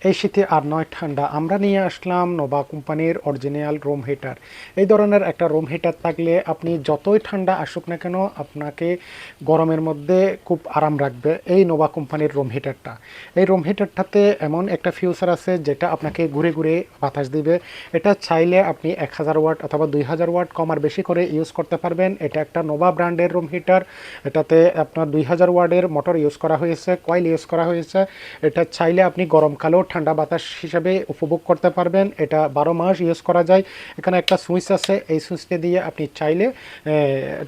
এই শীতে আর নয় ঠান্ডা, আমরা নিয়ে আসলাম নোভা কোম্পানির অরিজিনাল রুম হিটার। এই ধরনের একটা রুম হিটার থাকলে আপনি যতই ঠান্ডা আসুক না কেন আপনাকে গরমের মধ্যে খুব আরাম রাখবে এই নোভা কোম্পানির রুম হিটারটা। এই রুম হিটারটাতে এমন একটা ফিউচার আছে যেটা আপনাকে ঘুরে ঘুরে বাতাস দিবে। এটা চাইলে আপনি 1000 ওয়াট অথবা 2000 ওয়াট কম আর বেশি করে ইউজ করতে পারবেন। এটা একটা নোভা ব্র্যান্ডের রুম হিটার। এটাতে আপনার 2000 ওয়াটের মোটর ইউজ করা হয়েছে, কয়েল ইউজ করা হয়েছে। এটা চাইলে আপনি গরমকালেও ঠান্ডা বাতাস হিসাবে উপভোগ করতে পারবেন। এটা 12 মাস ইউজ করা যায়। এখানে একটা সুইচ আছে, এই সুইচটা দিয়ে আপনি চাইলে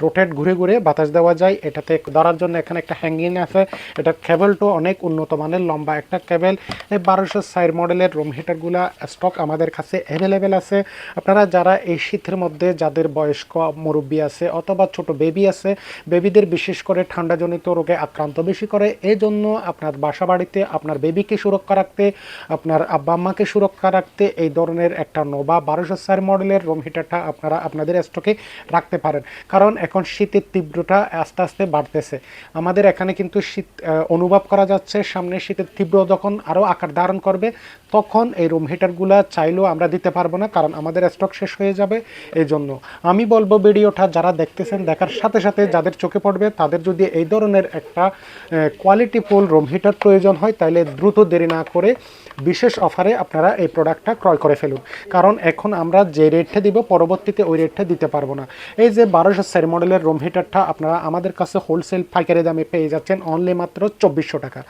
রোটেট ঘুরে ঘুরে বাতাস দেওয়া যায়। এটাতে ধরার জন্য এখানে একটা হ্যাঙ্গিং আছে। এটার কেবলটা অনেক উন্নত মানের, লম্বা একটা কেবল। এই 1260 মডেলের রুম হিটারগুলা স্টক আমাদের কাছে অ্যাভেলেবেল আছে। আপনারা যারা এই শীতের মধ্যে যাদের বয়স্ক মুরব্বী আছে অথবা ছোট বেবি আছে, বেবিদের বিশেষ করে ঠান্ডাজনিত রোগে আক্রান্ত বেশি করে, এই জন্য আপনার বাসা বাড়িতে আপনার বেবিকে সুরক্ষা রাখতে, আপনার আব্বা আম্মাকে সুরক্ষা রাখতে এই ধরনের একটা নোভা 1260 মডেলের রুম হিটারটা আপনারা আপনাদের স্টকে রাখতে পারেন। কারণ এখন শীতের তীব্রতা আস্তে আস্তে বাড়তেছে। আমাদের এখানে কিন্তু শীত অনুভব করা যাচ্ছে। সামনে শীতের তীব্র যখন আরও আকার ধারণ করবে তখন এই রুম হিটারগুলো চাইলেও আমরা দিতে পারবো না, কারণ আমাদের স্টক শেষ হয়ে যাবে। এই জন্য আমি বলবো ভিডিওটা যারা দেখতেছেন দেখার সাথে সাথে যাদের চোখে পড়বে তাদের যদি এই ধরনের একটা কোয়ালিটিফুল রুম হিটার প্রয়োজন হয় তাহলে দ্রুত দেরি না করে বিশেষ অফারে আপনারা এই প্রোডাক্টটা ক্রয় করে ফেলুন। কারণ এখন আমরা যে রেটটা দিব পরবর্তীতে ওই রেটটা দিতে পারবো না। এই যে 1260 মডেলের রুম হিটারটা আপনারা আমাদের কাছে হোলসেল পাইকারি দামে পেয়ে যাচ্ছেন অনলি মাত্র 2400 টাকা।